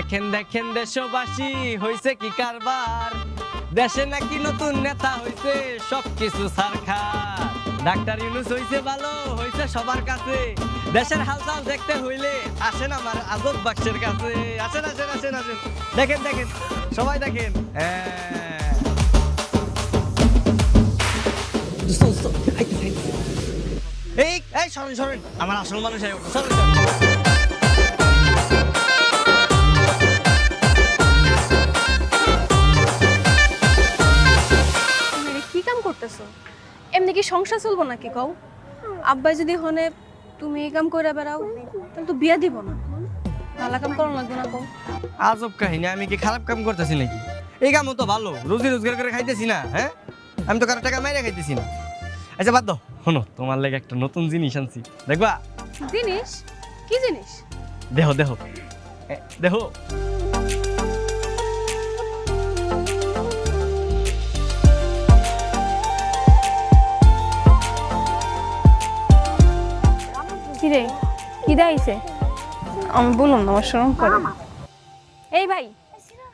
দেখেন দেখেন দেশবাসী হইছে কি কারবার, দেশে নাকি নতুন নেতা হইছে সবকিছু সারখার। ডাক্তার ইউনূস হইছে ভালো, হইছে সবার কাছে। দেশের হালচাল দেখতে হইলে আসেন আমার আজব বাক্সের কাছে। আসেন আসেন আসেন আসেন, দেখেন দেখেন সবাই দেখেন। এই এই সরেন সরেন, আমার আসল মানুষ সরেন সরেন। কি কাম করতেছো? এমনি কি সংসার চলবো নাকি কও? আব্বাই যদি হনে তুমি এই কাম করে বেড়াও তাহলে তো বিয়া দিব না। ভালো কাম করো লাগবে না কও? আজব কাহিনী, আমি কি খারাপ কাম করতেছি নাকি? এই কামও তো ভালো, রোজি রোজগার করে খাইতেছি না। হ্যাঁ, আমি তো কারো টাকা মাইরে খাইতেছি না। আচ্ছা বাদ দাও, শোনো তোমার লাগে একটা নতুন জিনিস আনছি, দেখবা? জিনিস? কি জিনিস? দেহ দেহ দেহ। কি রে, কি দাইছে? আমি বলুন না, আমার শরম করে। এই ভাই,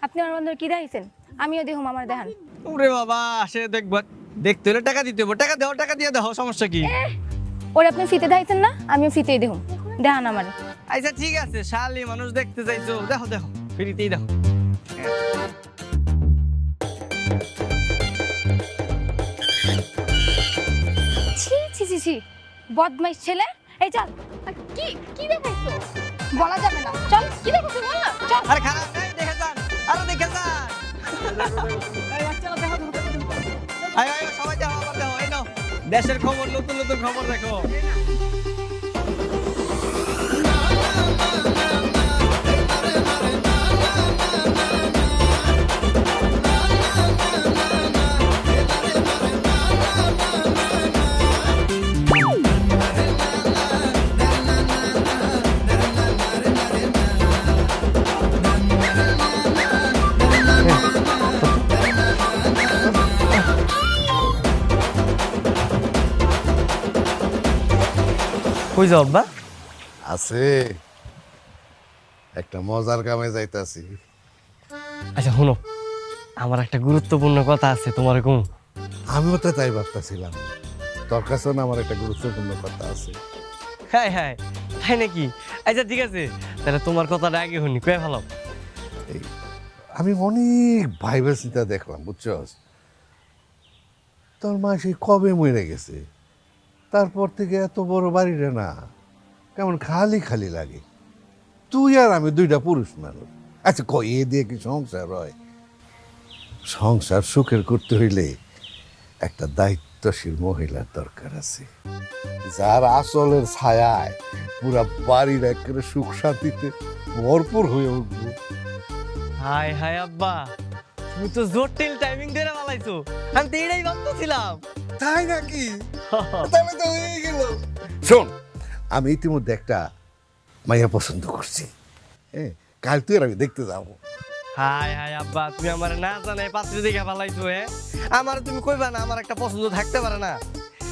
আপনি আমার বন্ধুর কি দাইছেন? আমিও দেখুম, আমার দেখান। ওরে বাবা, আসে দেখবা, দেখতে হলে টাকা দিতে হবে। টাকা দেও, টাকা দিয়ে দেখো, সমস্যা কি? ওরে আপনি ফিতে দাইছেন না, আমিও ফিতেই দেখুম, দেখান আমার। আচ্ছা ঠিক আছে, শালি মানুষ দেখতে চাইছো, দেখো দেখো, ফ্রিতেই দেখো। ছি ছি ছি ছি, বদমাইশ ছেলে। এই চল। কি কি দেখাইছো? বলা যাবে না, চল। কি দেখাইছো বল না, চল। আরে খারাপ নাই, দেখে যান, আরো দেখে যান। আয় আয় সবাই দেখো, আবার দেখো, এই নাও দেশের খবর, নতুন নতুন খবর দেখো। কই যাও আব্বা? আছে একটা মজার কামে যাইতাছি। আচ্ছা শোনো, আমার একটা গুরুত্বপূর্ণ কথা আছে তোমার। কম আমিও তো তাই ভাবতেছিলাম, তোর কাছেও না আমার একটা গুরুত্বপূর্ণ কথা আছে। হ্যাঁ হ্যাঁ, তাই নাকি? আচ্ছা ঠিক আছে, তাহলে তোমার কথাটা আগে শুনি, কয়ে ভালো। এই আমি অনেক ভাইবা চিন্তা দেখলাম, বুঝছস? তোর মা সেই কবে মরে গেছে, তারপর থেকে এত বড় বাড়িটা না কেমন খালি খালি লাগে। তুই আর আমি দুইটা পুরুষ মানুষ। আচ্ছা কই, এ দিয়ে কি সংসার হয়? সংসার সুখের করতে হইলে একটা দায়িত্বশীল মহিলার দরকার আছে, যার আসলের ছায়ায় পুরা বাড়ির একেবারে সুখ শান্তিতে ভরপুর হয়ে উঠবো। হাই হাই আব্বা, তুমি তো জটিল টাইমিং ধরে বালাইছো। আমি তো এটাই ভাবতেছিলাম। তাই নাকি? তাহলে তো হয়ে গেল। শোন, আমি ইতিমধ্যে একটা মাইয়া পছন্দ করছি। হ্যাঁ, কাল তুই আর আমি দেখতে যাবো। হাই হাই আব্বা, তুমি আমার না জানাই পাত্রী দেখে ভালাইছো। হ্যাঁ, আমার তুমি কইবা না আমার একটা পছন্দ থাকতে পারে না?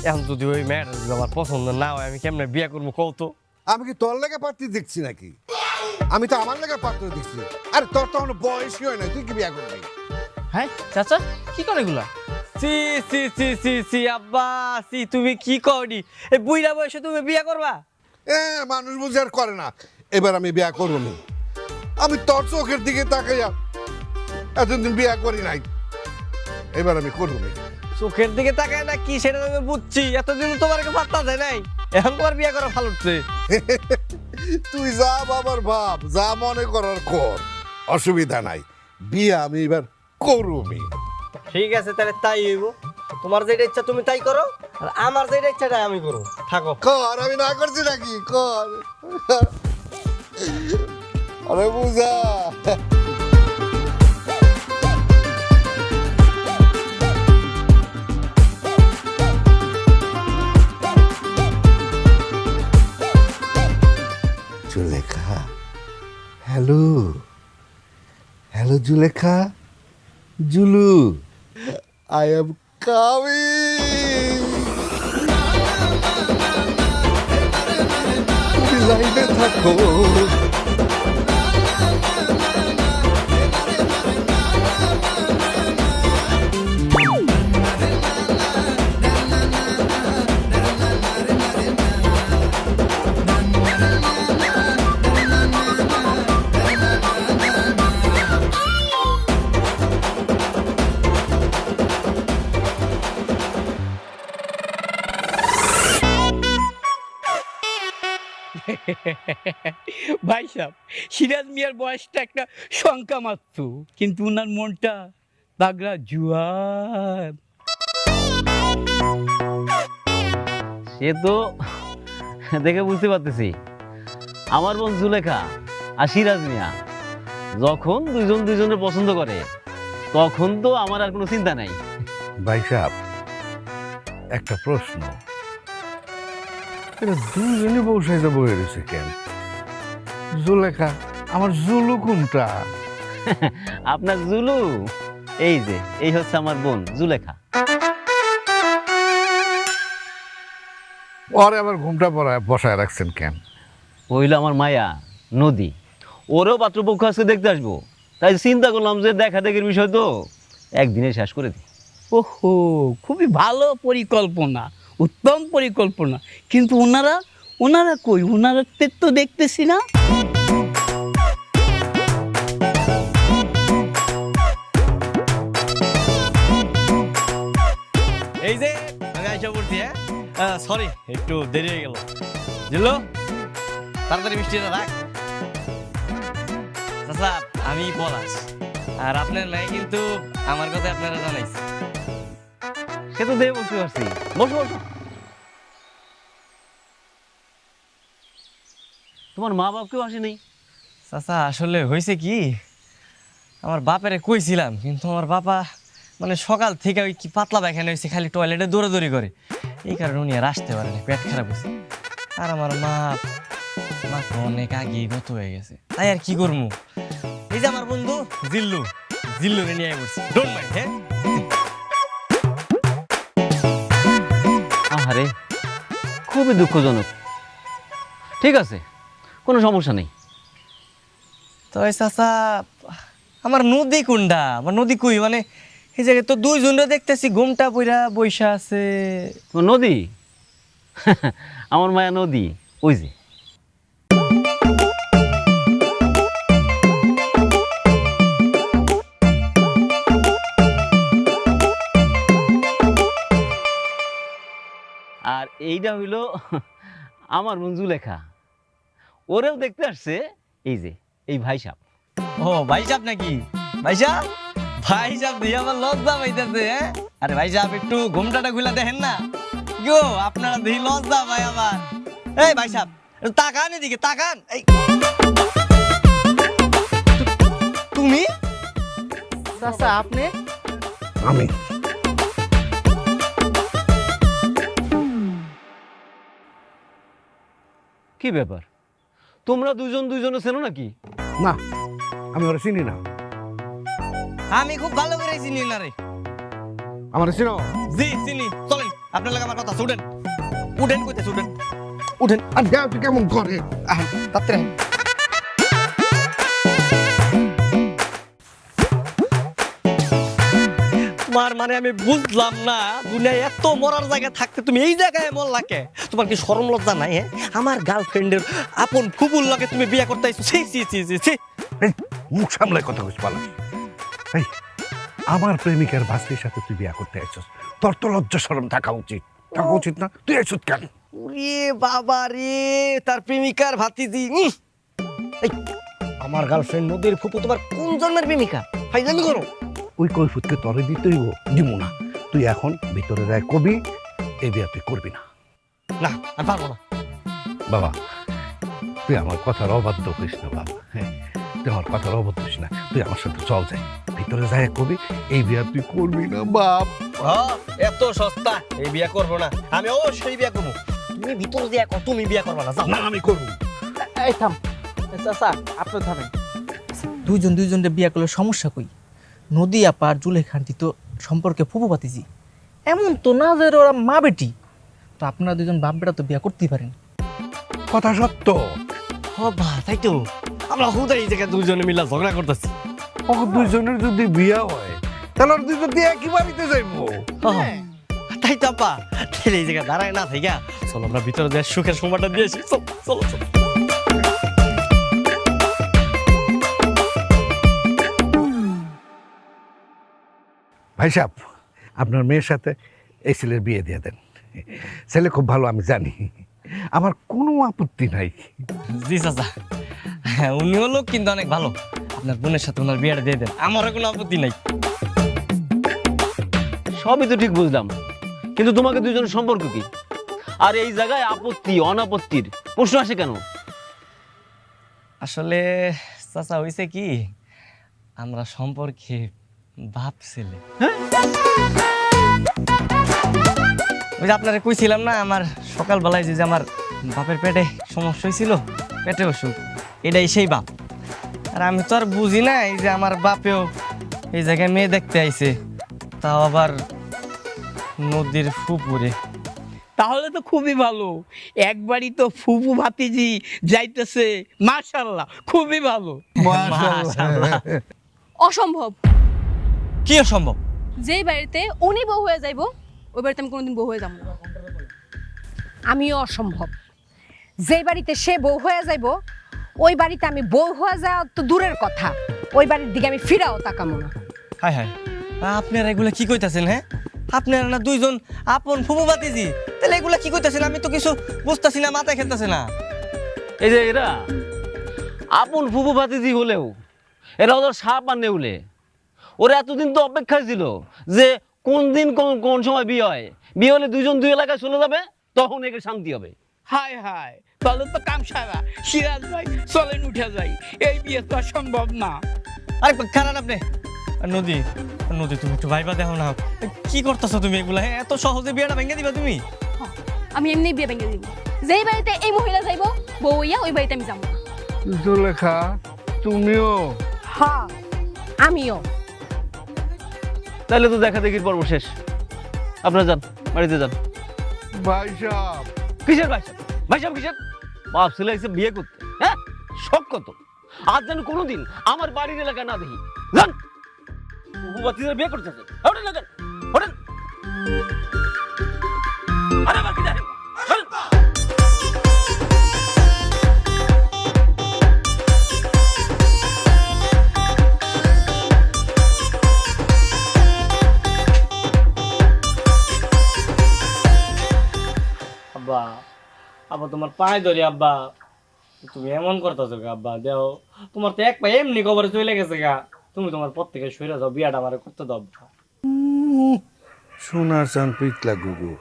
এখন যদি ওই মেয়েটা যদি আমার পছন্দ না হয়, আমি কেমনে বিয়ে করবো কও তো? আমি কি তোর লেগে পাত্রী দেখছি নাকি? আমি তো আমার লেগে পাত্র দেখছি। আরে তোর তো আমার বয়সই হয় না, তুই কি বিয়ে করবি? হ্যাঁ চাচা, কি করে এগুলা? সি সি সি সি সি আব্বা, সি তুমি কি করি? এই বুইড়া বয়সে তুমি বিয়ে করবা? মানুষ বুঝে আর করে না। এবার আমি বিয়ে করবো না। আমি তোর চোখের দিকে তাকাইয়া এতদিন বিয়ে করি নাই, এবার আমি করবো না। চোখের দিকে তাকায় না কি সেটা আমি বুঝছি, এতদিন তোমার পাত্তা দেয় নাই, এখন তোমার বিয়ে করা ভালো হচ্ছে। তুই যা বাবার ভাব, যা মনে করার কর, অসুবিধা নাই। বিয়ে আমি এবার করবি। ঠিক আছে, তাহলে তাই হইব। তোমার যেটা ইচ্ছা তুমি তাই করো, আর আমার যেটা ইচ্ছা তাই আমি করো। থাকো। কর, আমি না করছি নাকি? কর। আরে বুঝা। Zulekha, hello hello Zulekha, Zulu, I am coming. তুমি লাইনে থাকো। ভাই সাহেব, সিরাজ মিয়ার বয়সটা একটা শঙ্কা মাত্র, কিন্তু উনার মনটা তাগড়া জুয়ার। সে তো দেখে বুঝতে পারতেছি আমার বোন জুলেখা আর সিরাজ মিয়া যখন দুইজন দুইজনের পছন্দ করে তখন তো আমার আর কোনো চিন্তা নাই। ভাই সাহেব, একটা প্রশ্ন, এরা দুজনই বউ সাইজা বয়ে রয়েছে কেন? জুলেখা, আমার জুলু কোনটা? আপনার জুলু এই যে, এই হচ্ছে আমার বোন জুলেখা। ওরে আবার ঘুমটা পড়ায় বসায় রাখছেন কেন? হইল আমার মায়া নদী, ওরও পাত্রপক্ষ আজকে দেখতে আসবো, তাই চিন্তা করলাম যে দেখা দেখির বিষয় তো একদিনে শেষ করে দিই। ওহো, খুবই ভালো পরিকল্পনা, উত্তম পরিকল্পনা, কিন্তু ওনারা কই? ওনারা তো দেখতেছি না। এই যে আমি আইসা পড়ছি। সরি, একটু দেরি হয়ে গেল। জিল্লু, তাড়াতাড়ি মিষ্টিটা রাখ। চাচা, আমি পলাশ, আর আপনার নাই কিন্তু আমার কথা আপনারা জানাইছে। সে তো দেখে বসতে পারছি, বসো বসো। তোমার মা বাপ কেউ আসে নেই? চাচা, আসলে হয়েছে কি, আমার বাপেরে কইছিলাম, কিন্তু আমার বাবা মানে সকাল থেকে ওই কি পাতলা পায়খানা হয়েছে, খালি টয়লেটে দৌড়াদৌড়ি করে, এই কারণে উনি আর আসতে পারেনি, পেট খারাপ হয়েছে। আর আমার মা তো অনেক আগে গত হয়ে গেছে, তাই আর কি করবো। এই যে আমার বন্ধু জিল্লু নিয়ে পড়ছি, ডোন্ট মাইন্ড। হ্যাঁ, আহারে, খুবই দুঃখজনক। ঠিক আছে, কোনো সমস্যা নেই। তো চাচা, আমার নদী কোনটা? আমার নদী কই? মানে এই জায়গায় তো দুইজনরা দেখতেছি ঘুমটা পইরা বইসা আছে। ও নদী, আমার মায়া নদী, ওই যে। আর এইটা হইল আমার বোন জুলেখা, ওরেও দেখতে আসছে এই যে এই ভাই সাহেব। ও ভাই সাহেব নাকি? ভাই সাহেব দিয়ে আমার লজ্জা পাইতেছে। হ্যাঁ, আরে ভাই সাহেব, একটু ঘুমটাটা খুলে দেখেন না। গো, আপনারা দেখি লজ্জা ভাই আমার। এই ভাই সাহেব, একটু তাকান এদিকে, তাকান। এই তুমি? চাচা আপনি? আমি কি ব্যাপার, তোমরা দুজন দুইজনে চেনো নাকি? না, আমি ওরা চিনি না। আমি খুব ভালো করে চিনি না রে। আমার চিনো? জি চিনি। চলেন, আপনার লাগে আমার কথা। উঠেন কইতেছে, উঠেন। আর তুই কেমন করে? তাড়াতাড়ি তোমার মানে আমি বুঝলাম না, দুনিয়ায় এত মরার জায়গা থাকতে তুমি এই জায়গায় মরলা কে? তোমার কি শরম লজ্জা নাই? হ্যাঁ, আমার গার্লফ্রেন্ডের আপন ফুবুর লাগে তুমি বিয়ে করতে আইছো। ছি ছি ছি ছি ছি। এই, মুখ সামলায় কথা কইস পালা। এই, আমার প্রেমিকার ভাস্তির সাথে তুই বিয়া করতে আইছস, তোর তো লজ্জা শরম থাকা উচিত না? তুই আইছস কেন? ওরে বাবা রে, তার প্রেমিকার ভাতিজি। এই, আমার গার্লফ্রেন্ড নদীর ফুপু তোমার কোন জন্মের প্রেমিকা? ফাইজলামি করো। ওই কৈফুতকে তরে দিতেই দিমু না। তুই এখন ভিতরে যায় কবি, এই বিয়া তুই করবি না। না, আমি পারবো না। বাবা, তুই আমার কথার অবাধ্য হইস না বাবা। হ্যাঁ, তুই আমার কথার অবাধ্য হইস না। তুই আমার সাথে চল যাই, ভিতরে যায় কবি, এই বিয়া তুই করবি না বাপ। এত সস্তা এই বিয়া করবো না, আমি অবশ্যই বিয়া করবো। তুমি ভিতরে দিয়ে তুমি বিয়া করবা না? না, আমি করবো। এই থাম চাচা, আপনি থামেন। দুইজনের বিয়া করলে সমস্যা কই? নদী আপা আর জুলেখান্তি তো সম্পর্কে ফুপু পাতিজি, এমন তো না যে ওরা মা বেটি। তো আপনারা দুজন বাপ বেটা তো বিয়া করতেই পারেন। কথা সত্য। বা তাই তো, আমরা হুদাই এই জায়গায় দুজনে মিলা ঝগড়া করতেছি। দুইজনের যদি বিয়া হয় তাহলে ওর দুইজন দিয়ে একই বাড়িতে যাইবো। তাই তো আপা, তাহলে এই জায়গায় দাঁড়ায় না থাইকা চলো আমরা ভিতরে যাই, সুখের সময়টা দিয়েছি। চলো চলো। ভাই সাহেব, আপনার মেয়ের সাথে এই ছেলের বিয়ে দিয়ে দেন। ছেলে খুব ভালো, আমি জানি। আমার কোনো আপত্তি নাই। জি চাচা, হ্যাঁ উনিও লোক কিন্তু অনেক ভালো। আপনার বোনের সাথে ওনার বিয়েটা দিয়ে দেন, আমারও কোনো আপত্তি নাই। সবই তো ঠিক বুঝলাম, কিন্তু তোমাকে দুজনের সম্পর্ক কি? আর এই জায়গায় আপত্তি অনাপত্তির প্রশ্ন আসে কেন? আসলে চাচা হয়েছে কি, আমরা সম্পর্কে বাপ ছেলে। ওই যে আপনারা কইছিলাম না, আমার সকালবেলায় যে আমার বাপের পেটে সমস্যা হয়েছিল, পেটে অসুখ, এটাই সেই বাপ। আর আমি তো আর বুঝি না এই যে আমার বাপেও এই জায়গায় মেয়ে দেখতে আইছে, তাও আবার নদীর ফুপুরে। তাহলে তো খুবই ভালো, একবারই তো ফুফু ভাতিজি যাইতেছে, মাশাআল্লাহ খুবই ভালো। মাশাআল্লাহ। অসম্ভব। কি অসম্ভব? যেই বাড়িতে উনি বউ হয়ে যাইবো, ওই বাড়িতে আমি কোনোদিন বউ হয়ে যাবো না। আমিও অসম্ভব। যেই বাড়িতে সে বউ হয়ে যাইব, ওই বাড়িতে আমি বউ হয়ে যাওয়া তো দূরের কথা, ওই বাড়ির দিকে আমি ফিরাও তাকামো না। হায় হায়, আপনারা এগুলা কি কইতাছেন? হ্যাঁ, আপনারা না দুইজন আপন ফুফু ভাতিজি, তাহলে এগুলা কি কইতাছেন? আমি তো কিছু বুঝতাছি না, মাথায় খেলতেছে না। এই যে এরা আপন ফুফু ভাতিজি হলেও এরা ওদের সাপ আর নেউলে। ওরা এতদিন তো অপেক্ষায় ছিল যে কোন দিন কোন সময় বিয়ে হয়, বিয়ে হলে দুইজন দুই এলাকায় চলে যাবে, তখন একে শান্তি হবে। হায় হায়, তাহলে তো কাম সারা। সিরাজ ভাই চলেন উঠে যাই, এই বিয়ে তো আর সম্ভব না। আরে খারাপ আপনি। নদী, নদী তুমি একটু ভাইবা দেখো না, কি করতেছো তুমি এগুলা? এত সহজে বিয়েটা ভেঙে দিবা তুমি? আমি এমনি বিয়ে ভেঙে দিব। যেই বাড়িতে এই মহিলা যাইবো বউ হইয়া, ওই বাড়িতে আমি যাবো না। জুলেখা, তুমিও? হ্যাঁ, আমিও। তাহলে তো দেখা দেখির পর্ব শেষ। আপনারা যান, বাড়িতে যান। ভাই সাহেব, কিসের ভাই সাহেব? ভাই সাহেব কিসের? বাপ ছেলে এসে বিয়ে করতে, হ্যাঁ শখ কত? আজ যেন কোনোদিন আমার বাড়ির এলাকায় না দেখি। যান, বাতিদের বিয়ে করতেছে। ওঠেন না, যান, ওঠেন। আরে বাকি যান, ওঠেন। আব্বা, আব্বা তোমার পায়ে ধরি আব্বা, তুমি এমন করতেছো গা আব্বা? দেও, তোমার তো এক পায়ে এমনি কবরে চলে গেছে গা, তুমি তোমার পর থেকে সইরা যাও, বিয়াটা আমার করতে দাও আব্বা। সোনার চান পিতলা গুগু,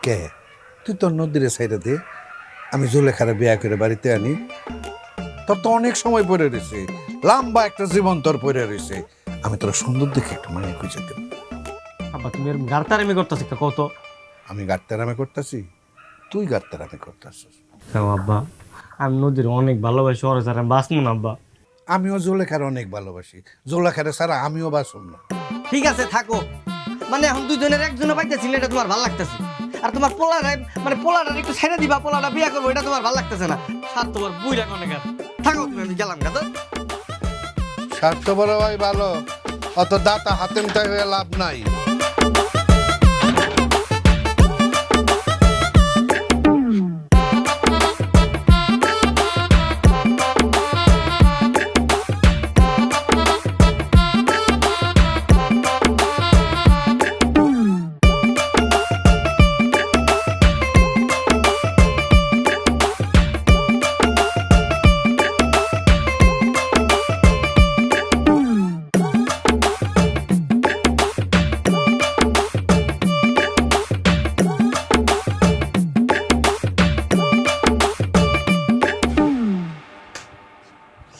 কে তুই তোর নদীরে সাইডে দে, আমি জুলেখারে বিয়া করে বাড়িতে আনি। তোর তো অনেক সময় পড়ে রয়েছে, লম্বা একটা জীবন তোর পড়ে রয়েছে, আমি তোর সুন্দর দেখে একটা মানে খুঁজে দেব। আব্বা তুমি এরকম গাড়তারামি করতেছো কত? আমি গাড়তারামি করতেছি, তুই গাড়তারামি করতেছিস। আব্বা আমি নদীর অনেক ভালোবাসি, ওর ছাড়া আমি বাঁচবো না আব্বা। আমিও জোলেখার অনেক ভালোবাসি, জোলেখারে ছাড়া আমিও বাঁচব না। ঠিক আছে থাকো, মানে এখন দুজনের একজনে পাইতেছি না, এটা তোমার ভালো লাগতেছে। আর তোমার পোলারে মানে পোলাটা একটু ছেড়ে দিবা, পোলাটা বিয়া করবো, এটা তোমার ভালো লাগতেছে না। সার তোমার বুইরা অনেক থাকো তুমি, আমি গেলাম গাদা। স্বার্থ বড় ভাই ভালো, অত দাতা হাতেমটাই হয়ে লাভ নাই।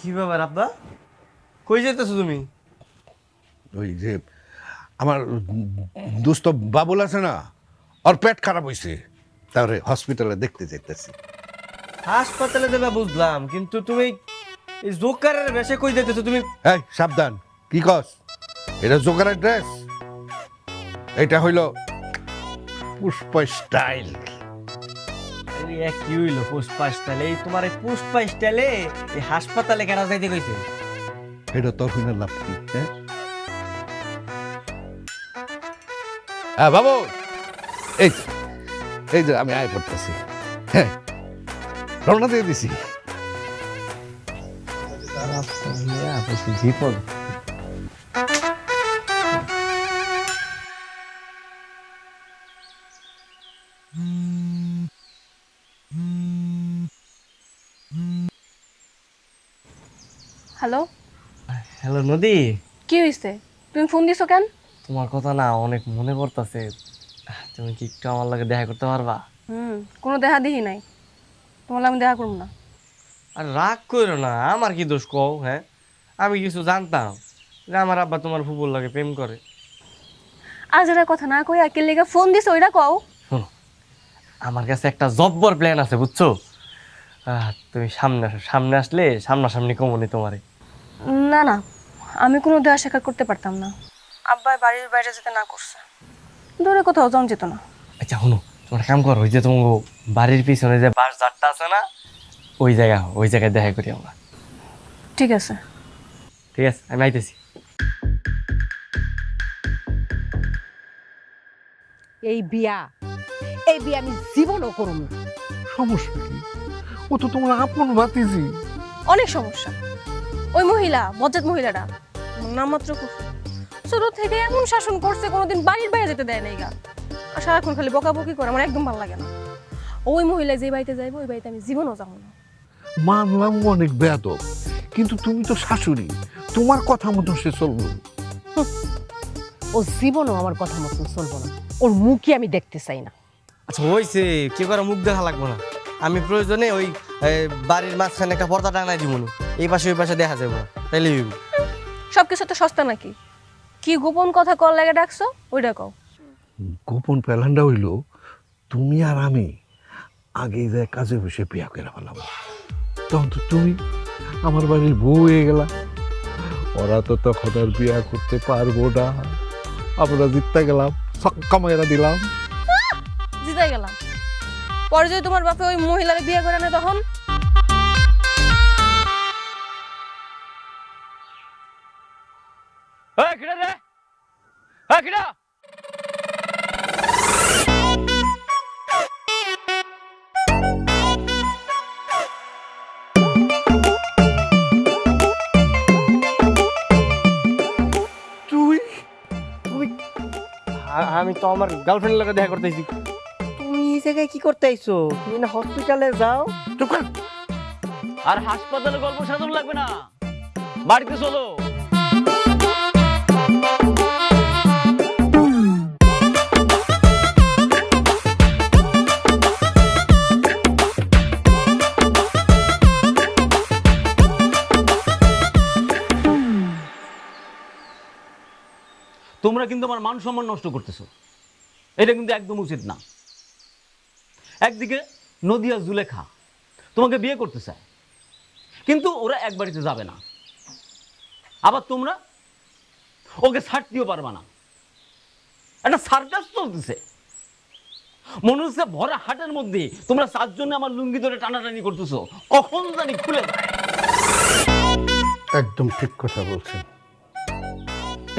কি ব্যাপার আব্বা, কই যেতেছো তুমি? ওই যে আমার দোস্ত বাবুল আছে না, ওর পেট খারাপ হয়েছে, তারপরে হসপিটালে দেখতে যেতেছি। হাসপাতালে দেবা বুঝলাম, কিন্তু তুমি এই জোকারের বেশে কই যেতেছো তুমি? এই সাবধান, কি কস? এটা জোকারের ড্রেস, এটা হইল পুষ্প স্টাইল। কি হইলো পুষ্পা স্টাইলে? এই তোমার এই পুষ্পা স্টাইলে এই হাসপাতালে কেন যাইতে কইছে? এটা তোর হইনা লাভ কি? হ্যাঁ বাবু, এই এই যে আমি আয় পড়তেছি, হ্যাঁ রওনা দিয়ে দিছি। বিপদ। হ্যালো, হ্যালো নদী, কি হয়েছে? তুমি ফোন দিছো কেন? তোমার কথা না অনেক মনে পড়তেছে। তুমি কি একটু আমার লাগে দেখা করতে পারবা? কোনো দেখা দেখি নাই, তোমার আমি দেখা করবো না। আর রাগ করো না, আমার কি দোষ কও? হ্যাঁ, আমি কিছু জানতাম যে আমার আব্বা তোমার ফুপুর লাগে প্রেম করে। আজ এর কথা না কই আকের লেগে ফোন দিছো ওইটা কও। শোনো, আমার কাছে একটা জব্বর প্ল্যান আছে, বুঝছো? তুমি সামনে আসো, সামনে আসলে সামনাসামনি কমনি তোমারে। না না, আমি কোনো দেয়া স্বীকার করতে পারতাম না। আব্বাই বাড়ির বাইরে যেতে না করছে, দূরে কোথাও যাওয়া যেত না। আচ্ছা শোনো, তোমার কাম করো, ওই যে তোমার বাড়ির পিছনে যে বাস জারটা আছে না, ওই জায়গায় দেখা করি আমরা। ঠিক আছে। ঠিক আছে, আমি আইতেছি। এই বিয়া আমি জীবনও করুম না। সমস্যা কি? ও তো তোমার আপন ভাতিজি। অনেক সমস্যা। ওই মহিলা, বজ্জাত মহিলাটা নামমাত্র ছোট থেকে এমন শাসন করছে, কোনোদিন বাড়ির বাইরে যেতে দেয় নাই গা। আর সারাক্ষণ খালি বকাবকি করে, আমার একদম ভালো লাগে না। ওই মহিলা যে বাড়িতে যাইবো, ওই বাড়িতে আমি জীবনও যাবো না। মানলাম অনেক বেয়াদব, কিন্তু তুমি তো শাশুড়ি, তোমার কথা মতো সে চলবে। ও জীবনও আমার কথা মতন চলবো না। ওর মুখই আমি দেখতে চাই না। আচ্ছা হয়েছে, কেউ কারো মুখ দেখা লাগবো না। আমি প্রয়োজনে ওই বাড়ির মাঝখানে একটা পর্দা টাঙাই দিব, এই পাশে ওই পাশে দেখা যাবো, তাইলে সবকিছু তো সস্তা নাকি? কি গোপন কথা কল লাগে ডাকছো, ওইটা কও। গোপন প্ল্যানটা হইল তুমি আর আমি আগে যে কাজে বসে বিয়া করে ফেলাম, তখন তো তুমি আমার বাড়ির বউ হয়ে গেলা। ওরা তো তখন আর বিয়া করতে পারবো না। আমরা জিততে গেলাম, ছক্কা মাইরা দিলাম। জিতে গেলাম, পরে যদি তোমার বাপে ওই মহিলারে বিয়ে করে না, তখন আমি তো আমার গার্লফ্রেন্ডের লগে দেখা করতেছি। তুমি এই জায়গায় কি করতে আইছো? তুমি না হসপিটালে যাও। চুপ কর। আর হাসপাতালে গল্প সাজানো লাগবে না, বাড়িতে চলো। তোমরা কিন্তু আমার মান সম্মান নষ্ট করতেছো, এটা কিন্তু একদম উচিত না। একদিকে নদী আর জুলেখা তোমাকে বিয়ে করতে চায়, কিন্তু ওরা এক বাড়িতে যাবে না। আবার তোমরা ওকে ছাড়তেও পারবা না। একটা সার্কাস চলতেছে, মনে হচ্ছে ভরা হাটের মধ্যে তোমরা 4 জনে আমার লুঙ্গি ধরে টানাটানি করতেছো, কখন জানি খুলে যায়। একদম ঠিক কথা বলছেন,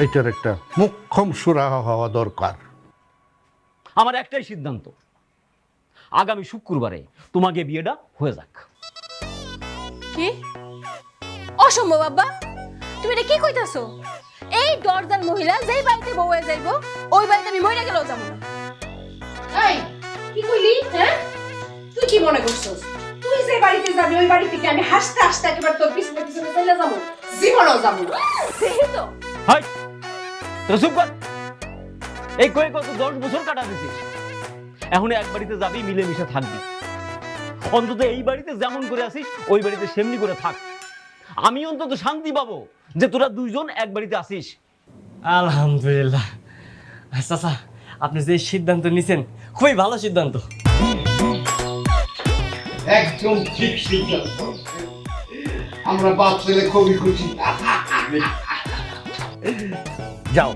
এটার একটা মুখ্যম সুরাহা হওয়া দরকার। আমার একটাই সিদ্ধান্ত, আগামী শুক্রবারে তোমাকে বিয়েটা হয়ে যাক। কি অসম্ভব আব্বা, তুমি এটা কি কইতাছো? এই দরজার মহিলা যেই বাড়িতে বউ হয়ে যাইবো, ওই বাড়িতে আমি মইরা গেলেও যাবো না। এই কি কইলি? হ্যাঁ, তুই কি মনে করছস? তুই যে বাড়িতে যাবি, ওই বাড়ি থেকে আমি হাসতে হাসতে একেবারে তোর পিছনে পিছনে চলে যাবো? জীবনও যাবো না। দেখি তো। হাই, তোরা চুপ কর। এই কয়ে কত 10 বছর কাটা দিছিস, এখন এক বাড়িতে যাবি, মিলেমিশে থাকবি। অন্তত এই বাড়িতে যেমন করে আসিস ওই বাড়িতে সেমনি করে থাক। আমি অন্তত শান্তি পাবো যে তোরা 2 জন এক বাড়িতে আসিস। আলহামদুলিল্লাহ। চাচা, আপনি যে সিদ্ধান্ত নিছেন খুবই ভালো সিদ্ধান্ত। একদম ঠিক সিদ্ধান্ত, আমরা বাপ ছেলে খুবই খুশি। যাও,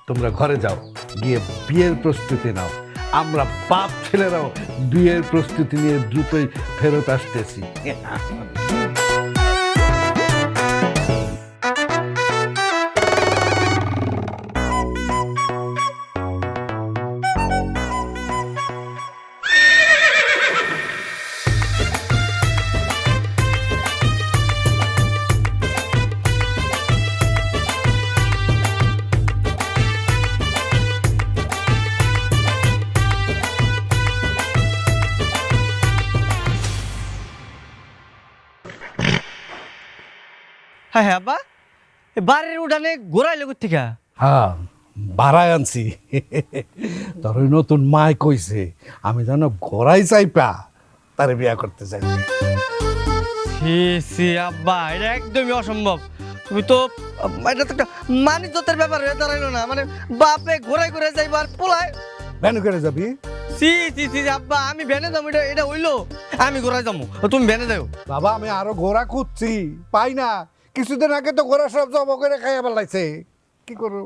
তোমরা ঘরে যাও, গিয়ে বিয়ের প্রস্তুতি নাও। আমরা বাপ ছেলেরাও বিয়ের প্রস্তুতি নিয়ে দ্রুতই ফেরত আসতেছি। হ্যাঁ হ্যাঁ আব্বা এ বাড়ির উঠানে ঘোরাইলে থেকে হ্যাঁ বাড়াই আনছি তোর ওই নতুন মাই কইছে আমি যেন ঘোড়াই চাইপা তারে বিয়া করতে চাই। সি সি আব্বা এটা একদমই অসম্ভব। তুমি তো এটা তো একটা মানিজ্যতের ব্যাপার হয়ে দাঁড়াইলো না, মানে বাপে ঘোরাই ঘুরে যাইবার পোলায়। ভ্যান করে যাবি? সি সি সি আব্বা আমি ভ্যানে যাবো, এটা এটা হইলো আমি ঘোরাই যাবো, তুমি ভ্যানে যাও। বাবা আমি আরো ঘোড়া খুঁজছি পাই না, কিছুদিন আগে তো ঘোড়া সব জব করে খাইয়া বেলাইছে, কি করব?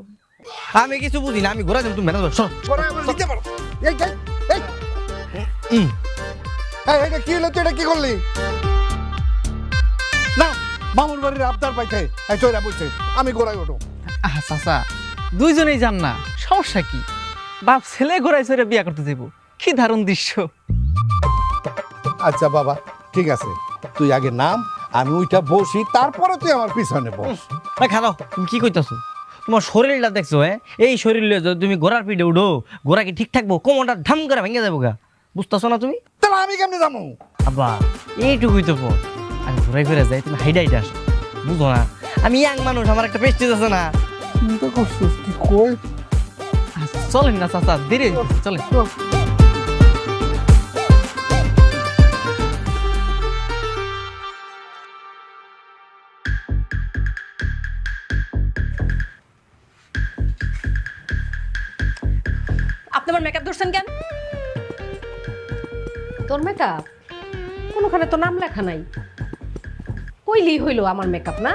আমি কিছু বুঝি না, আমি ঘোরাই যাবো, তুমি ভ্যানে যাও। ঘোড়া আবার নিতে পারো? এই এই এই এটা কি হলো? তুই এটা কি করলি? না মামুর বাড়ির আবদার পাইছে, এই চইরা বলছে আমি ঘোড়ায় ওঠো। চাচা দুইজনেই যান না, সমস্যা কি? বাপ ছেলে ঘোরাই চড়ে বিয়া করতে যাবো, কি দারুণ দৃশ্য। আচ্ছা বাবা ঠিক আছে, তুই আগে নাম, আমি ওইটা বসি, তারপরে তুই আমার পিছনে বস। খারাপ তুমি কি কইতাছো? তোমার শরীরটা দেখছো, হ্যাঁ এই শরীর লয়ে যদি তুমি ঘোড়ার পিঠে উঠো, ঘোড়া কি ঠিক থাকবো? কোমরটা ধাম করে ভেঙে যাবো গা, বুঝতেছো না তুমি? তাহলে আমি কেমনে যাবো? আব্বা এইটুকুই তো পর, আমি ঘোরাই ঘুরে যাই, তুমি হাইডা হাইডা আসো, বুঝো না আমি ইয়াং মানুষ, আমার একটা প্রেস্টিজ আছে না। চিন্তা করছিস কি কই? চলেন না চাচা, দেরি চলেন। আপনি আমার মেকআপ ধরছেন কেন? তোর মেকআপ কোনোখানে তো নাম লেখা নাই, কইলি হইলো আমার মেকআপ না?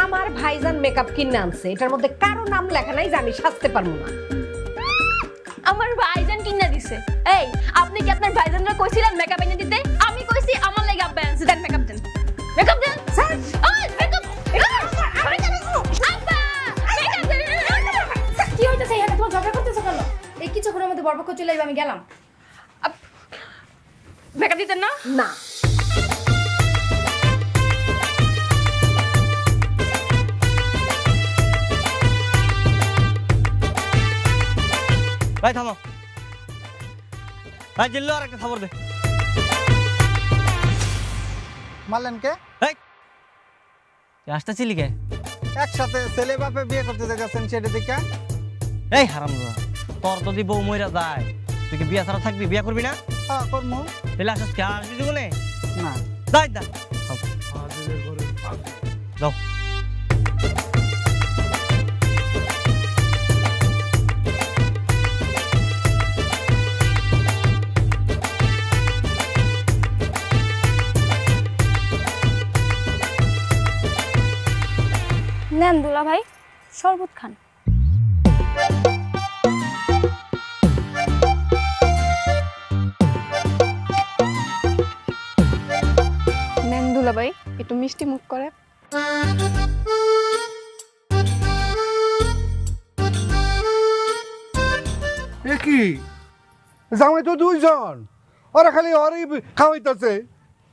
আমার ভাইজান মেকআপ কিনে আনছে, এটার মধ্যে কারো নাম লেখা নাই যে আমি সাজতে পারবো না। আমার ভাইজান কিনা দিছে। এই আপনি কি আপনার ভাইজানরা কইছিলেন মেকআপ এনে দিতে? আমি কইছি আমার লাগি আব্বা আনছে, দেন মেকআপ দেন, মেকআপ দেন স্যার। ওই মেকআপ কি হইতেছে? এখানে তোমার ঝগড়া করতেছো কেন? এই কিছুক্ষণের মধ্যে বরপক্ষ চলে যাবে, আমি গেলাম। মেকআপ দিতেন না? না ভাই থামো, ভাই জিল্লো আর একটা খবর দে। মারলেন কে? আসতেছিলি কে? একসাথে ছেলে বাপে বিয়ে করতে গেছেন, সেটা দেখে এই হারামজাদা, তোর যদি বউ মইরা যায় তুই কি বিয়া ছাড়া থাকবি? বিয়া করবি না? করবো তাহলে আসস কি আসবি জীবনে? না। যাই দা যাও। নেন দুলা ভাই, শরবত খান। নেন দুলা ভাই, একটু মিষ্টি মুখ করে। এ কি জামাই তো দুইজন, ওরা খালি ওরই খাওয়াইতেছে,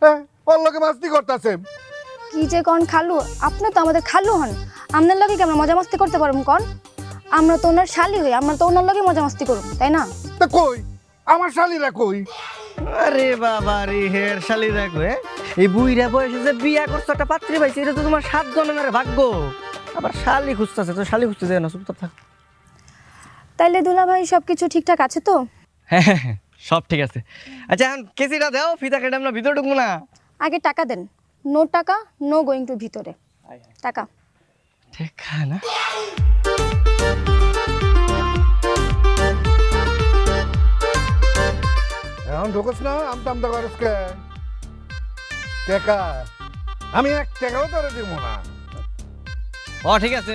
হ্যাঁ ওর লোকে মাস্তি করতেছে। কি যে কন খালু, আপনি তো আমাদের খালু হন, আপনার লগে কি আমরা মজা মাস্তি করতে পারবো কন? আমরা তো ওনার শালি হই, আমরা তো ওনার লগে মজা মাস্তি করবো, তাই না? তা কই আমার শালিরা কই? আরে বাবা রে, হের শালি দেখো, এই বুইরা বয়সে যে বিয়া করছো, একটা পাত্রী পাইছে, এটা তো তোমার 7 জন্মের ভাগ্য। আবার শালি খুঁজতেছে, তো শালি খুঁজতে যায় না, চুপ থাক। তাইলে দুলা ভাই সবকিছু ঠিকঠাক আছে তো? হ্যাঁ হ্যাঁ হ্যাঁ, সব ঠিক আছে। আচ্ছা এখন কেসিটা দাও, ফিতা কেটে আমরা ভিতরে ঢুকবো না? আগে টাকা দেন। নো টাকা, নো গোয়িং টু ভিতরে। টাকা ঠিক না? এখন ঢুকস না, আমতা আমতা করস কে? টাকা আমি 1 টাকাও তোরে দিব না। ও ঠিক আছে,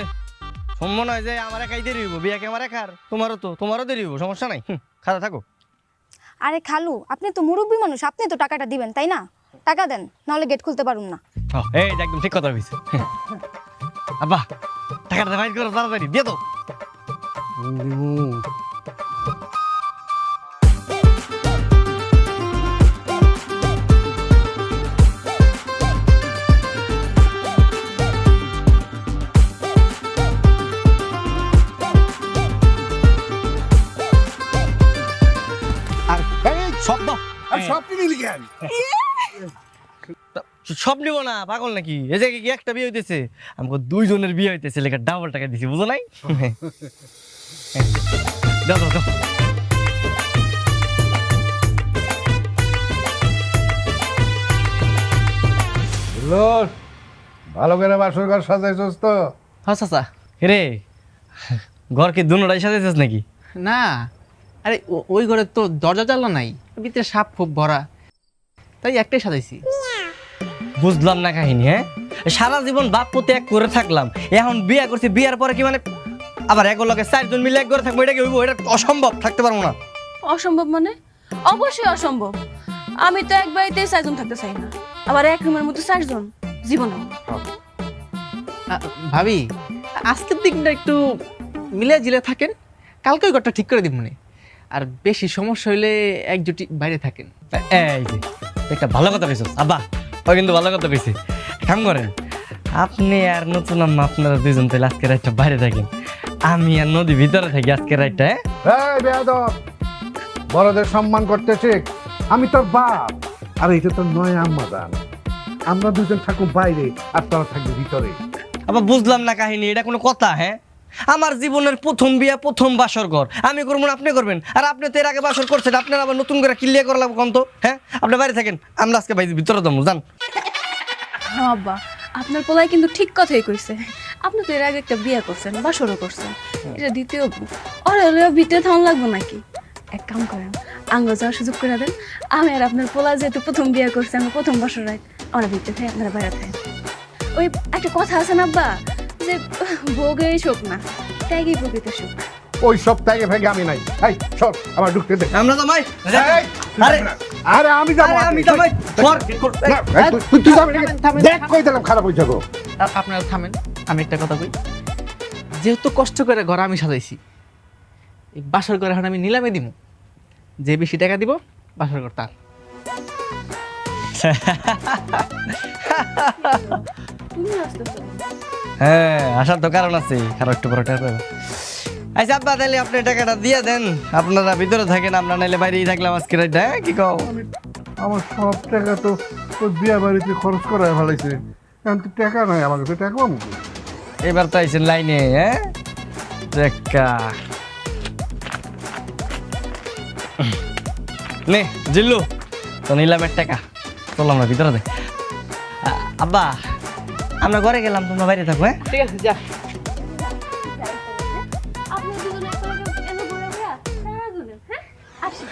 সম্মান হয় যে আমার একাই দেরি হইব, বিয়াকে আমার একার, তোমারও দেরি হইব, সমস্যা নাই, খাতা থাকো। আরে খালু, আপনি তো মুরব্বী মানুষ, আপনি তো টাকাটা দিবেন, তাই না? টাকা দেন, নাহলে গেট খুলতে পারুম না। এই একদম ঠিক কথা বলছিস। আব্বা টাকাটা ফাইন করো তাড়াতাড়ি, দিয়ে দাও। আর এই সব দাও, আর সব কিনে লিখেন সব নিব না, পাগল নাকি? এই জায়গায় কি একটা বিয়ে হইতেছে? আমাকে 2 জনের বিয়ে হইতেছে, লেখা ডাবল টাকা দিছি, বুঝো নাই? দাও দাও দাও। লোস ভালো করে বাসর ঘর সাজাইছস তো? হ্যাঁ চাচা। রে ঘর কি দুনোটাই সাজাইছিস নাকি? না, আরে ওই ঘরে তো দরজা জানলা নাই, ভিতরে সাপ খুব ভরা, তাই একটাই সাজাইছি। বুঝলাম না কাহিনী। হ্যাঁ, সারা জীবন বাপ পুতে এক করে থাকলাম, এখন বিয়ে করছি, বিয়ার পরে কি মানে আবার এক লগে 4 জন মিলে এক করে থাকবো? এটা কি হইব? এটা অসম্ভব, থাকতে পারবো না। অসম্ভব মানে? অবশ্যই অসম্ভব। আমি তো এক বাড়িতে 4 জন থাকতে চাই না, আবার এক রুমের মধ্যে 4 জন জীবন। ভাবি, আজকের দিনটা একটু মিলে জিলে থাকেন, কালকে ওই ঘরটা ঠিক করে দিব মনে। আর বেশি সমস্যা হইলে একজুটি বাইরে থাকেন। এই যে একটা ভালো কথা কইছস আব্বা, ওই কিন্তু ভালো কথা কইছে। কাম করেন, আপনি আর নতুন আম্মা আপনারা 2 জন তাহলে আজকে রাতটা বাইরে থাকেন, আমি আর নদী ভিতরে থাকি আজকে রাতটা। এই বেয়াদব, বড়দের সম্মান করতে শিখ। আমি তোর বাপ, আর এটা তোর নয় আম্মা জান। আমরা 2 জন থাকুক বাইরে আর তোরা থাকবি ভিতরে। আবার বুঝলাম না কাহিনী, এটা কোনো কথা? হ্যাঁ, আমার জীবনের প্রথম বিয়া, প্রথম বাসর ঘর, আমি করবো না আপনি করবেন? আর আপনি তো এর আগে বাসর করছেন, আপনার আবার নতুন করে ক্লিয়ার করা লাগবে কোন তো? হ্যাঁ, আপনি বাইরে থাকেন, আমরা আজকে বাইরে ভিতরে দমু যান। হ্যাঁ আব্বা, আপনার পোলাই কিন্তু ঠিক কথাই কইছে। আপনি তো এর আগে একটা বিয়ে করছেন, বাসরও করছেন, এটা দ্বিতীয় ওর হলেও ভিতরে থাম লাগবে নাকি? এক কাম করেন, আঙ্গ যাওয়ার সুযোগ করে দেন। আমি আর আপনার পোলা যেহেতু প্রথম বিয়ে করছে, আমি প্রথম বাসর রাত, আমরা ভিতরে থাকি, আপনারা বাইরে থাকেন। ওই একটা কথা আছে না আব্বা, যে ভোগে সুখ না, ত্যাগই প্রকৃত সুখ। ওই সব ত্যাগে ভেগে আমি নাই। এই সর, আমার ঢুকতে দে। আমরা তো ভাই, এই, আরে আরে আমি যাবো। আমি তো ভাই না, এই, তুই যাবি না। দেখ কই দিলাম খারাপ হয়ে যাবো। আপনারা থামেন, আমি একটা কথা কই। যেহেতু কষ্ট করে ঘর আমি সাজাইছি, এই বাসর ঘর এখন আমি নিলামে দিব, যে বেশি টাকা দিব বাসর ঘর তার। তুমি আসতেছো? হ্যাঁ, আসার তো কারণ আছে, কারণ একটু বড় টাকা। আচ্ছা আব্বা, তাহলে আপনি টাকাটা দিয়ে দেন, আপনারা ভিতরে থাকেন, আমরা নাইলে বাইরেই থাকলাম আজকে রাতটা। হ্যাঁ, কি কও? আমার সব টাকা তো ওই বিয়া বাড়িতে খরচ করা ফেলাইছে, এখন তো টাকা নাই আমার কাছে। টাকা পাবো কই? এবার তো আইছেন লাইনে। হ্যাঁ, টাকা নে জিল্লু, তো নিলাম 1 টাকা, চলো আমরা ভিতরে যাই। আব্বা, আমরা ঘরে গেলাম, তোমরা বাইরে থাকো। হ্যাঁ, ঠিক আছে, যা। আপনারা দুজন একটা এনে ঘুরে ঘুরে সারা গুলেন। হ্যাঁ, আসি।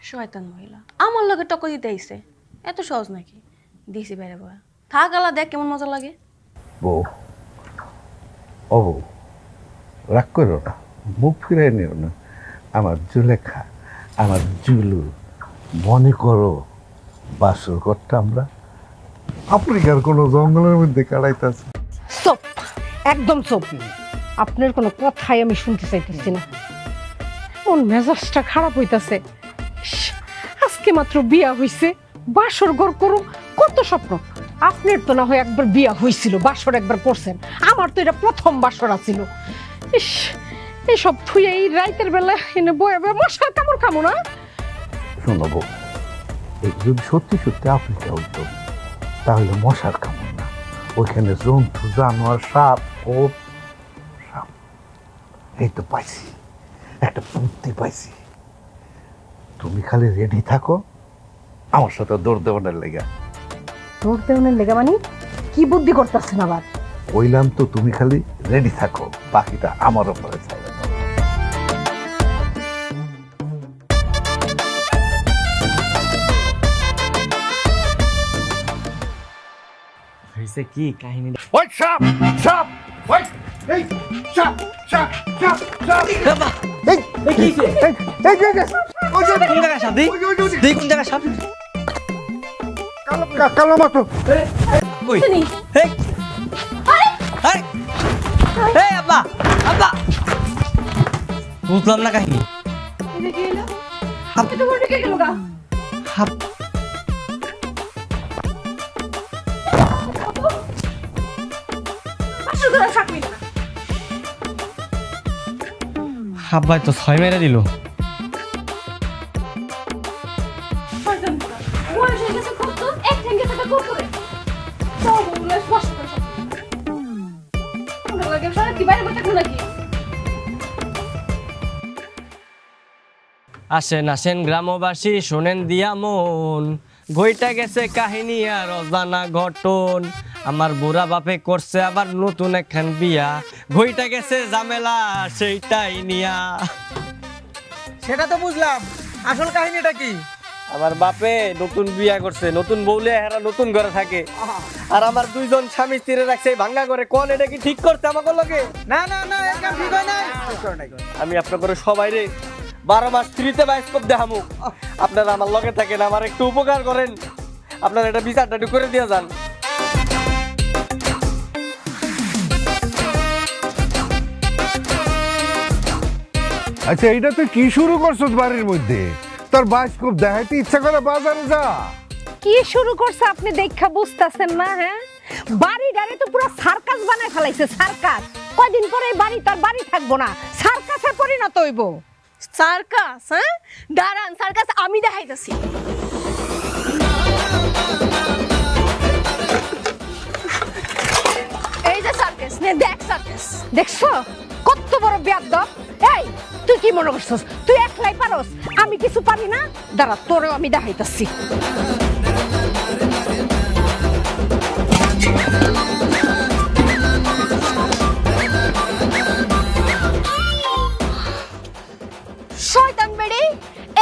শয়তান মহিলা আমার লগে টক্কর দিতে আইছে, এত সহজ নাকি? দিছি বাইরে বয়া থাক, আলা দেখ কেমন মজা লাগে। বউ, ও বউ, রাগ করো না, মুখ ফিরাই নিও না। আমার জুলেখা, আমার জুলু, মনে করো বাসর ঘরটা আমরা আফ্রিকার কোনো জঙ্গলের মধ্যে কাটাইতেছি। চুপ, একদম চুপ। আপনার কোনো কথাই আমি শুনতে চাইতেছি না। ওর মেজাজটা খারাপ হইতাছে। আজকে মাত্র বিয়া হইছে, বাসর ঘর করো, কত স্বপ্ন। আপনার তো না হয় একবার বিয়া হইছিল, বাসর একবার করছেন, আমার তো এটা প্রথম বাসর আছিল। ইস, এইসব থুয়ে এই রাইতের বেলা এনে বয়ে বয়ে মশার কামড় খামো না। শোনো বউ, এই যদি সত্যি সত্যি আফ্রিকা হইতো তাহলে মশার কামড় না, ওইখানে জন্তু জানোয়ার, সাপ ও সাপ। এই তো পাইছি, একটা বুদ্ধি পাইছি। তুমি খালি রেডি থাকো, আমার সাথে দৌড় দেওয়ার লেগা। দৌড় দেওয়ানের লেগা মানে কি বুদ্ধি করতেছেন আবার? কইলাম তো, তুমি খালি রেডি থাকো, বাকিটা আমার উপরে ছাড়ে দাও। হইছে কি কাহিনী? ওই সাপ, সাপ, ওই এই সাপ, সাপ, সাপ, সাপ। আব্বা, এই এই কি হইছে? এই এই এই ওই যে কোন জায়গা সাপ? দেই কোন জায়গা সাপ? কালো মাতো। কই? এই আরে এই আব্বা, আব্বা, বুঝলাম না কাহিনী। এটা কি হলো? এটা বড় কে গেল গা? আব্বাই তো 6 মেরে দিল। আসেন আসেন গ্রামবাসী, শোনেন দিয়া মন, ঘইটা গেছে কাহিনী আর অজানা ঘটন। আমার বুড়া বাপে করছে আবার নতুন একখান বিয়া, ঘইটা গেছে ঝামেলা সেইটাই নিয়া। সেটা তো বুঝলাম, আসল কাহিনীটা কি? আমার বাপে নতুন বিয়া করছে, নতুন বউলে এরা নতুন ঘরে থাকে, আর আমার দুইজন স্বামী স্ত্রী রাখছে ভাঙ্গা করে। কোন এটা কি ঠিক করছে আমাকে লগে? না না না, এটা ঠিক হয় নাই। আমি আপনাদের সবাই রে 12 মাস ফ্রিতে বায়োস্কোপ দেখামু, আপনারা আমার লগে থাকেন, আমার একটু উপকার করেন, আপনারা এটা বিচারটা একটু করে দিয়ে যান। আচ্ছা, এইটা তুই কি শুরু করছো বাড়ির মধ্যে? তোর বায়োস্কোপ দেখাইতে ইচ্ছা করে বাজারে যা। কি শুরু করছে আপনি দেখা বুঝতেছেন না? হ্যাঁ, বাড়ি ডারে তো পুরো সার্কাস বানায় ফেলাইছে, সার্কাস। কয়দিন পরে এই বাড়ি তার বাড়ি থাকবো না, সার্কাসে পরিণত হইব। সার্কাস? হ্যাঁ, দাঁড়ান, সার্কাস আমি দেখাইতেছি। এই যে সার্কাস, নে দেখ সার্কাস। দেখছো কত বড় বেয়াদব? এই তুই কি মনে করছস তুই একলাই পারস, আমি কিছু পারি না? দাঁড়া, তোরেও আমি দেখাইতাছি। শয়তান বেড়ে,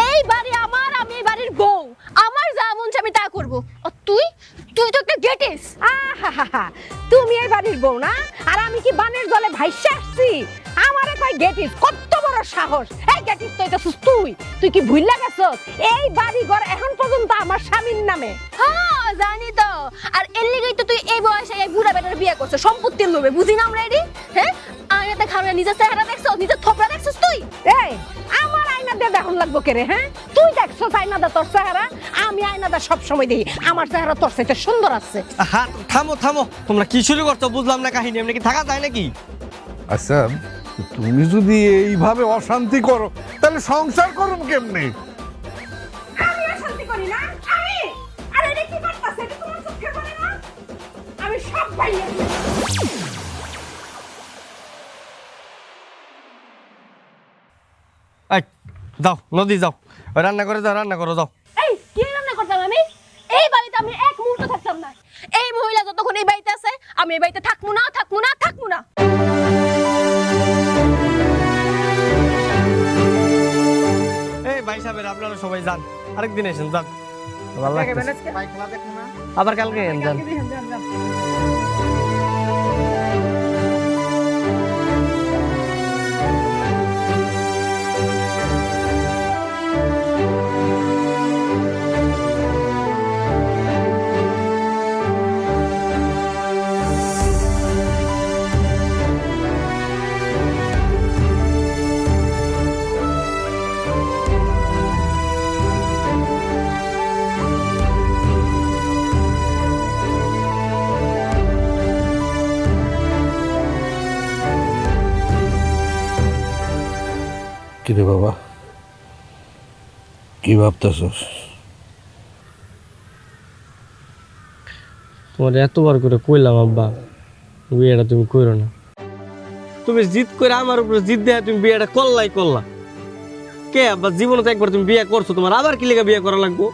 এই বাড়ি আমার, আমি এই বাড়ির বউ, আমার যা মন চায় আমি তা করব। আর তুই তুই তো একটা গেটিস। আহা, তুমি এই বাড়ির বউ না, আর আমি কি বানের জলে ভাইসা আসছি? আমারে কই গেটিস? কত বড় সাহস! এই গেটিস তো এটা তুই তুই কি ভুইলা গেছস? এই বাড়ি ঘর এখন পর্যন্ত আমার স্বামীর নামে। হ্যাঁ জানি তো, আর এর লিগেই তো তুই এই বয়সে এই বুড়া বেটার বিয়ে করছ, সম্পত্তির লোভে। বুঝি না আমরা এডি? হ্যাঁ, আয়নাতে খাড়া নিজের চেহারা দেখছস, নিজের থোপড়া দেখছস তুই? এই আমার আয়না দিয়ে দেখুন লাগবো কে রে? হ্যাঁ, তুই দেখছস আয়না দা তোর চেহারা? আমি আয়না দা সব সময় দেখি আমার চেহারা তোর চাইতে সুন্দর আছে। হ্যাঁ, থামো থামো, তোমরা কি শুরু করছো বুঝলাম না কাহিনী। এমনি কি থাকা যায় নাকি? আচ্ছা, তুমি যদি এইভাবে অশান্তি করো তাহলে সংসার করুন কেমনে? আমি অশান্তি করি না? আমি আরে এটা কি করতেছে? এটা তোমার চোখে পড়ে না? আমি সব পাইয়া এই যাও, নদী যাও, ওই রান্না করে যাও, রান্না করো যাও। এই কি রান্না করতাম আমি? এই বাড়িতে আমি এক মুহূর্ত থাকতাম না। এই মহিলা যতক্ষণ এই বাড়িতে আছে, আমি এই বাড়িতে থাকবো না, থাকবো না, থাকবো না। এই ভাই সাহেব, আপনারা সবাই যান, আরেকদিন এসেন, যান। ভালো লাগতেছে। আবার কালকে যান। কিরে বাবা, কি ভাবতেছস? তোমার এতবার করে কইলাম আব্বা, বিয়েটা তুমি কইরো না। তুমি জিদ করে আমার উপরে জিদ দেয়া তুমি বিয়েটা করলাই করলা। কে আব্বা, জীবনে তো একবার তুমি বিয়ে করছো, তোমার আবার কি লেগে বিয়ে করা লাগবো?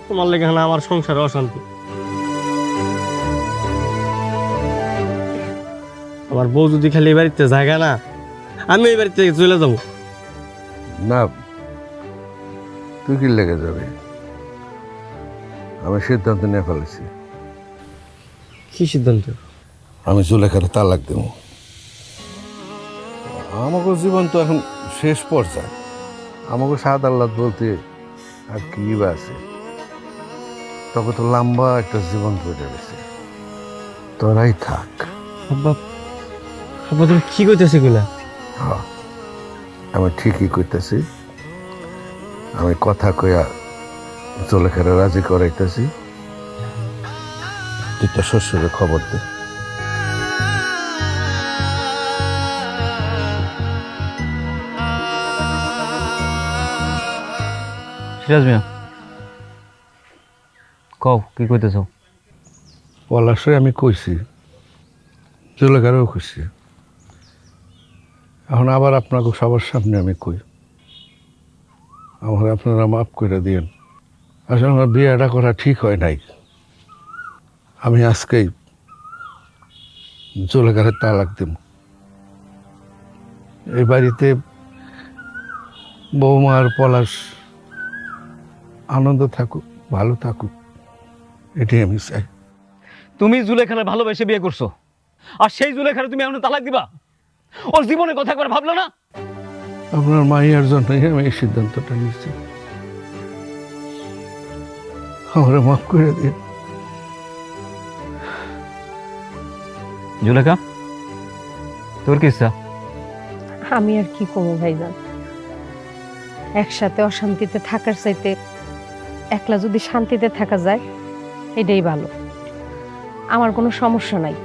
তোমার লেগে না আমার সংসারে অশান্তি। আমার বউ যদি খালি এই বাড়িতে জায়গা না, আমি এই বাড়ি থেকে চলে যাবো। না, তুই কি লেগে যাবে? আমি সিদ্ধান্ত নিয়ে ফেলেছি। কি সিদ্ধান্ত? আমি জুলেখারে তালাক দেব। আমাকে জীবন তো এখন শেষ পর্যায়ে, আমাকে সাদ আল্লাহ বলতে আর কি বা আছে? তবে তো লম্বা একটা জীবন পড়ে গেছে, তোরাই থাক। আব্বা, আব্বা তুমি কি কইতেছি গুলা? হ্যাঁ, আমি ঠিকই কইতেছি। আমি কথা কইয়া জুলেখারে রাজি করাইতেছি। তুই তো শ্বশুরে খবর দে। সিরাজ মিয়া কও কি কইতেছ? পলাশে আমি কইছি, জুলেখারেও কইছি, এখন আবার আপনাকে সবার সামনে আমি কই, আমার আপনারা মাফ করে দিয়েন। আসলে আমার বিয়েটা করা ঠিক হয় নাই। আমি আজকেই জুলেখারের তালাক দিব। এই বাড়িতে বৌমা আর পলাশ আনন্দ থাকুক, ভালো থাকুক, এটাই আমি চাই। তুমি জুলেখারে ভালোবেসে বিয়ে করছো, আর সেই জুলেখারে তুমি এমন তালাক দিবা? ওর জীবনের কথা একবার ভাবলো না? আপনার মাইয়ার জন্যই আমি এই সিদ্ধান্তটা নিচ্ছি, আমরা মাফ করে দিন। জুলেখা তোর কি ইচ্ছা? আমি আর কি করবো ভাইজান, একসাথে অশান্তিতে থাকার চাইতে একলা যদি শান্তিতে থাকা যায় এটাই ভালো। আমার কোনো সমস্যা নাই,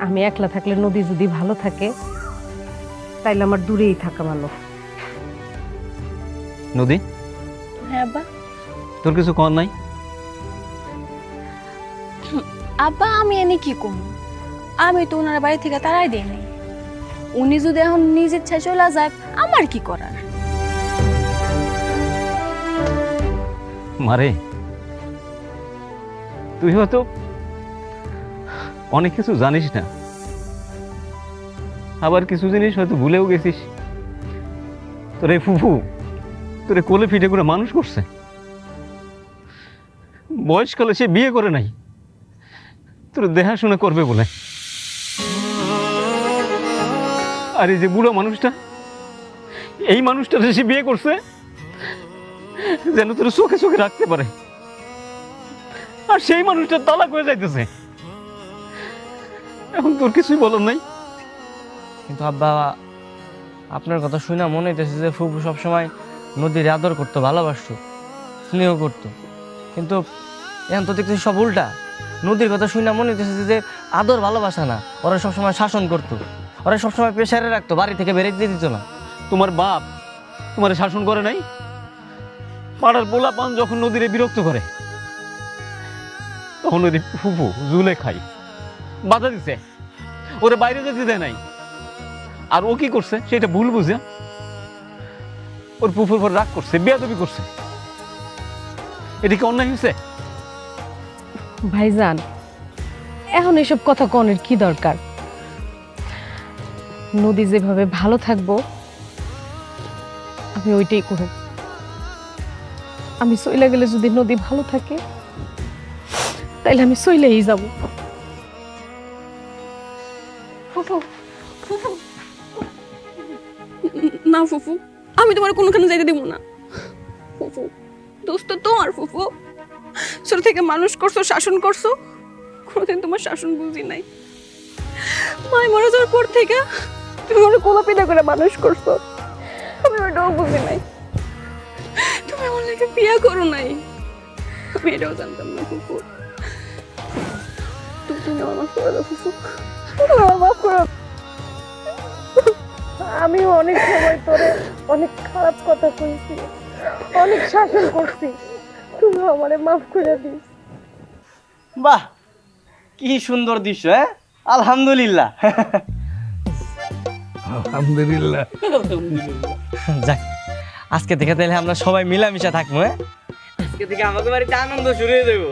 আমি একলা থাকলে নদী যদি ভালো থাকে তাইলে আমার দূরেই থাকা ভালো। নদী হ্যাঁ আব্বা। তোর কিছু কর নাই? আব্বা আমি এনে কি করবো, আমি তো ওনার বাড়ি থেকে তাড়াই দিই নাই। উনি যদি এখন নিজ ইচ্ছায় চলে যায় আমার কি করার? মারে তুই হয়তো অনেক কিছু জানিস না, আবার কিছু জিনিস হয়তো ভুলেও গেছিস। তোর এই ফুফু তোরে কোলে ফিটে করে মানুষ করছে, বয়সকালে সে বিয়ে করে নাই তোর দেখাশোনা করবে বলে। আর এই যে বুড়ো মানুষটা, এই মানুষটা সে বিয়ে করছে যেন তোর চোখে চোখে রাখতে পারে, আর সেই মানুষটা তালাক হয়ে যাইতেছে। এখন তোর কিছুই বলার নাই। কিন্তু আব্বা, আপনার কথা শুনে মনে হইতেছে যে ফুফু সবসময় নদীর আদর করতো, ভালোবাসতো, স্নেহ করতো, কিন্তু এখন তো দেখতেছি সব উল্টা। নদীর কথা শুনে মনে হইতেছে যে আদর ভালোবাসা না, ওরা সবসময় শাসন করতো, ওরা সবসময় প্রেশারে রাখতো, বাড়ি থেকে বেরিয়ে দিত না। তোমার বাপ তোমার শাসন করে নাই? পাড়ার পোলা পান যখন নদীরে বিরক্ত করে তখন ওই ফুফু জুলেখাই বাধা দিছে, ওরে বাইরে যেতে দেয় নাই। আর ও কি করছে সেটা ভুল বুঝে ওর ফুফুর পর রাগ করছে, বেয়াদবি করছে। এটা কি অন্যায় হয়েছে? ভাইজান এখন এসব কথা কনের কি দরকার? নদী যেভাবে ভালো থাকবো আমি ওইটাই করব। আমি চইলা গেলে যদি নদী ভালো থাকে তাইলে আমি চইলেই যাব। ফুফু, ফুফু, না ফুফু, আমি তোমার কোনোখানে যাইতে দিব না। ফুফু দোস্ত তোমার, ফুফু ছোট থেকে মানুষ করছো, শাসন করছো, কোনোদিন তোমার শাসন বুঝি নাই। মায় মরে যাওয়ার পর থেকে তুমি আমার কোলাপিটা করে মানুষ করছো, আমি ওটাও বুঝি নাই। তুমি আমার লাগে বিয়ে করো নাই, আমি এটাও জানতাম না। ফুফু তুমি আমার মাফ করে দাও, ফুফু আমার মাফ করো। আমি অনেক সময় তোরে অনেক খারাপ কথা কইছি, অনেক শাসন করছি, তুমি আমারে মাফ করে দিস। বাহ, কি সুন্দর দৃশ্য! হ্যাঁ, আলহামদুলিল্লাহ। আলহামদুলিল্লাহ। যাক, আজকে থেকে তাহলে আমরা সবাই মিলামিশা থাকবো। হ্যাঁ, আজকে থেকে আমাদের বাড়িতে আনন্দ শুরু হয়ে যাবো।